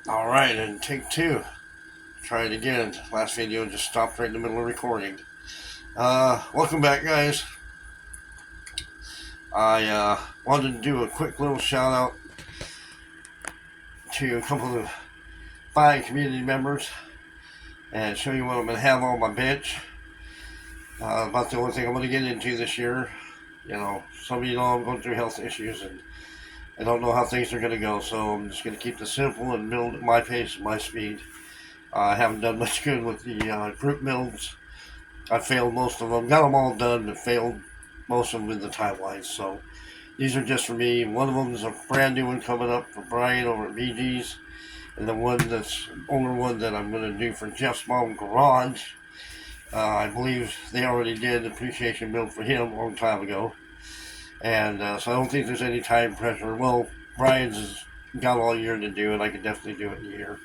Alright, and take two. Try it again. Last video just stopped right in the middle of recording. Welcome back, guys. I wanted to do a quick little shout out to a couple of fine community members and show you what I'm going to have on my bench. About the only thing I'm going to get into this year. You know, some of you know I'm going through health issues and I don't know how things are going to go, so I'm just going to keep this simple and build at my pace and my speed. I haven't done much good with the group builds. I failed most of them. Got them all done, but failed most of them in the timelines. So these are just for me. One of them is a brand new one coming up for Bryan over at BG's. And the one that's an older one that I'm going to do for Jeff's mom garage. I believe they already did an appreciation build for him a long time ago. And so I don't think there's any time pressure. Well, Bryan's has got all year to do it. I could definitely do it in a year.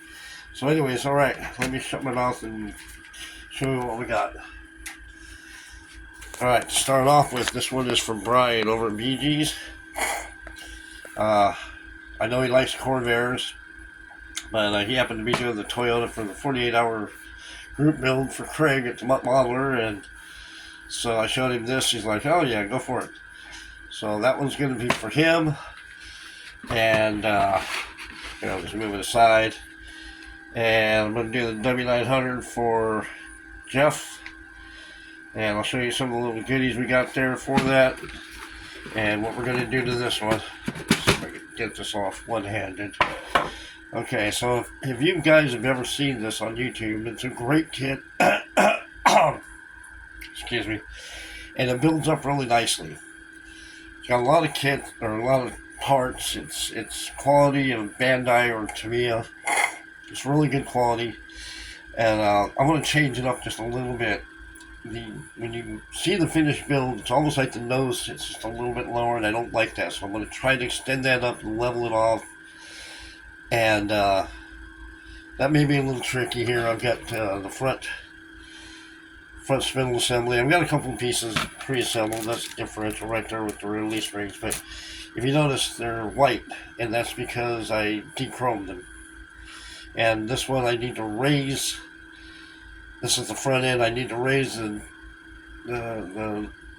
So anyways, alright, let me shut my mouth and show you what we got. Alright, to start off with, this one is from Bryan over at BG's. I know he likes Corvairs, but he happened to be doing the Toyota for the 48-hour group build for Craig at the Mutt Modeler, and so I showed him this. He's like, oh yeah, go for it. So that one's going to be for him, and just move it aside. And I'm going to do the W900 for Jeff. And I'll show you some of the little goodies we got there for that. And what we're going to do to this one. See if I can get this off one-handed. Okay, so if you guys have ever seen this on YouTube, it's a great kit. Excuse me. And it builds up really nicely. It's got a lot of kit, or a lot of parts. It's quality of Bandai or Tamiya. It's really good quality, and I'm going to change it up just a little bit. When you see the finished build, it's almost like the nose sits just a little bit lower, and I don't like that, so I'm going to try to extend that up and level it off. And that may be a little tricky here. I've got the front spindle assembly. I've got a couple of pieces pre-assembled. That's the differential right there with the release rings, but if you notice, they're white, and that's because I de-chromed them. And this one I need to raise. This is the front end. I need to raise the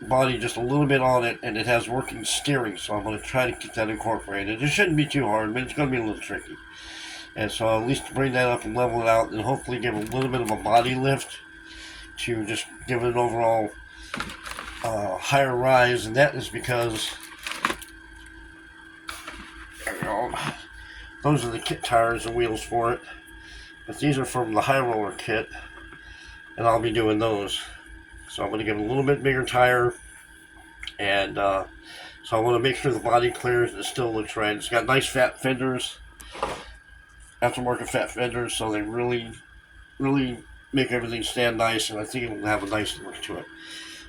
body just a little bit on it, and it has working steering, so I'm going to try to get that incorporated. It shouldn't be too hard, but it's going to be a little tricky. And so I'll at least bring that up and level it out, and hopefully give a little bit of a body lift to just give it an overall higher rise. And that is because, there we go. Those are the kit tires and wheels for it. But these are from the high roller kit. And I'll be doing those. So I'm going to give it a little bit bigger tire. And so I want to make sure the body clears and it still looks right. It's got nice fat fenders. Aftermarket fat fenders. So they really make everything stand nice. And I think it will have a nice look to it.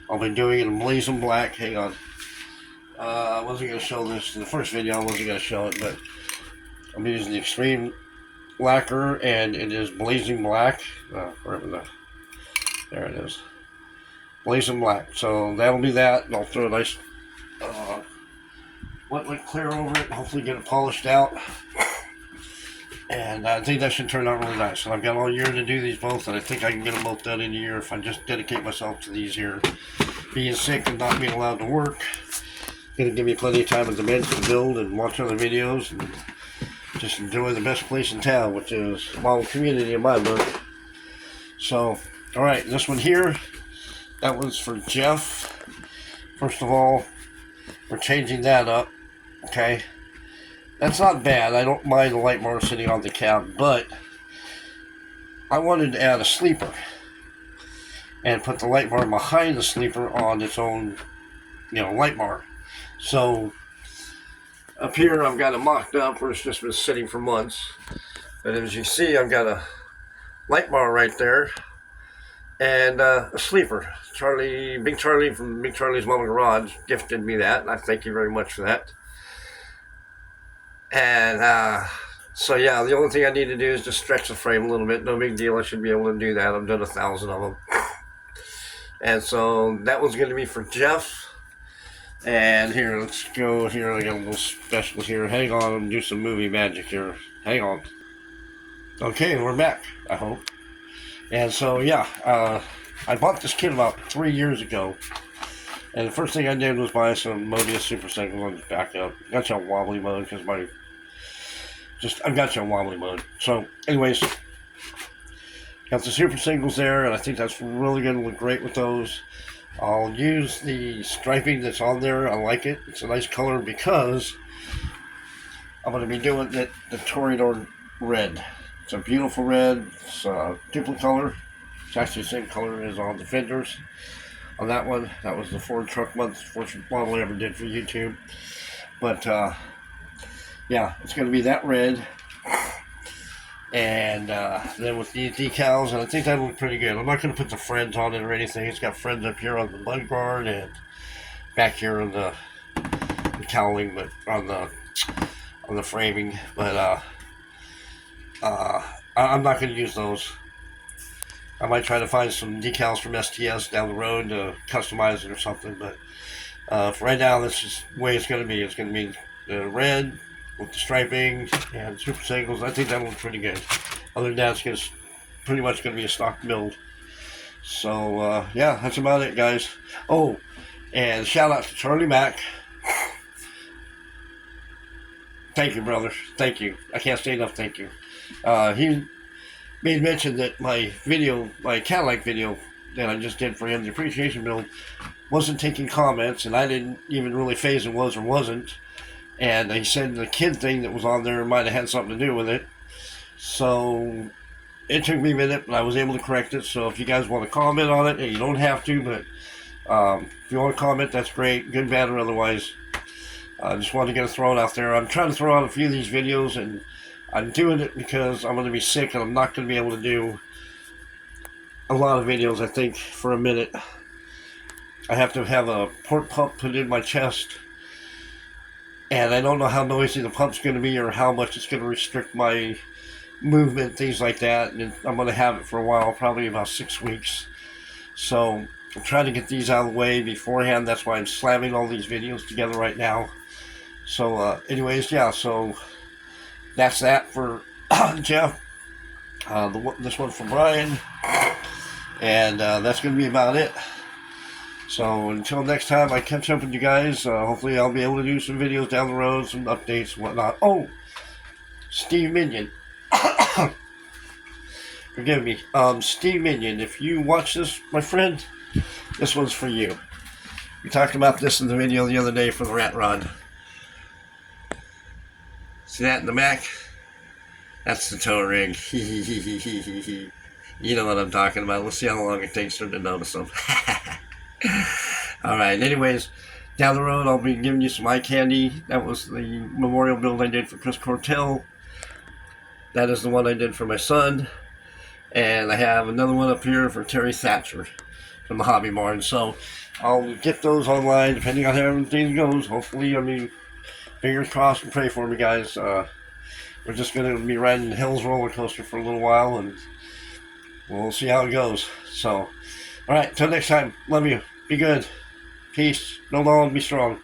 I'll be doing it in blazing black. Hang on. I wasn't going to show this in the first video. I wasn't going to show it. But I'm using the Extreme lacquer, and it is blazing black. There it is. Blazing black. So that'll be that. And I'll throw a nice wet lick clear over it. Hopefully get it polished out. And I think that should turn out really nice. And I've got all year to do these both, and I think I can get them both done in a year if I just dedicate myself to these here. Being sick and not being allowed to work. Gonna give me plenty of time at the bench to build and watch other videos and just enjoy the best place in town, which is model community in my book. So, alright, this one here, that one's for Jeff. First of all, we're changing that up, okay? That's not bad. I don't mind the light bar sitting on the cab, but I wanted to add a sleeper and put the light bar behind the sleeper on its own, light bar. So, up here I've got it mocked up where it's just been sitting for months. But as you see, I've got a light bar right there and a sleeper. Big Charlie from Big Charlie's Mama Garage gifted me that, and I thank you very much for that. And so yeah, the only thing I need to do is just stretch the frame a little bit. No big deal. I should be able to do that. I've done 1,000 of them. And so that one's going to be for Jeff. And here, let's go here. I got a little special here. Hang on, I'm do some movie magic here. Hang on. Okay, we're back, I hope. And so, yeah, I bought this kit about 3 years ago. And the first thing I did was buy some Mobius Super Singles on the backup. Got you on wobbly mode because I've got you on wobbly mode. So, anyways, got the Super Singles there, and I think that's really going to look great with those. I'll use the striping that's on there. I like it. It's a nice color because I'm going to be doing the Toreador red. It's a beautiful red. It's a duplicate color. It's actually the same color as on the fenders. On that one, that was the Ford Truck Month, first model I ever did for YouTube. But yeah, it's going to be that red. And then with these decals, and I think that'll look pretty good. I'm not going to put the Friends on it or anything. It's got Friends up here on the mud guard and back here on the cowling, but on the framing. But I'm not going to use those. I might try to find some decals from STS down the road to customize it or something. But for right now, this is the way it's going to be. It's going to be the red with the striping and Super Singles. I think that'll look pretty good. Other than that, it's pretty much going to be a stock build. So, yeah, that's about it, guys. Oh, and shout out to Charlie Mack. Thank you, brother. Thank you. I can't say enough thank you. He made mention that my Cadillac video that I just did for him, the appreciation build, wasn't taking comments, and I didn't even really phase it was or wasn't. And he said the kid thing that was on there might have had something to do with it. So it took me a minute, but I was able to correct it. So if you guys want to comment on it, and you don't have to, but if you want to comment, that's great, good, bad, or otherwise. I just wanted to get it thrown out there. I'm trying to throw out a few of these videos, and I'm doing it because I'm going to be sick, and I'm not going to be able to do a lot of videos, I think, for a minute. I have to have a port pump put in my chest. And I don't know how noisy the pump's going to be or how much it's going to restrict my movement, things like that. And I'm going to have it for a while, probably about 6 weeks. So I'm trying to get these out of the way beforehand. That's why I'm slamming all these videos together right now. So anyways, yeah, so that's that for Jeff. This one for Bryan. And that's going to be about it. So until next time I catch up with you guys, hopefully I'll be able to do some videos down the road, some updates and whatnot. Oh, Steve Minion. Forgive me. Steve Minion, if you watch this, my friend, this one's for you. We talked about this in the video the other day for the Rat Rod. See that in the Mac? That's the tow ring. You know what I'm talking about. We'll see how long it takes her to notice them. Alright, anyways, down the road I'll be giving you some eye candy. That was the memorial build I did for Chris Cortell. That is the one I did for my son. And I have another one up here for Terry Thatcher from the Hobby Barn. So I'll get those online depending on how everything goes. Hopefully, I mean, fingers crossed and pray for me, guys. We're just going to be riding the Hills roller coaster for a little while, and we'll see how it goes. So, alright, till next time, love you. Be good. Peace. No long, be strong.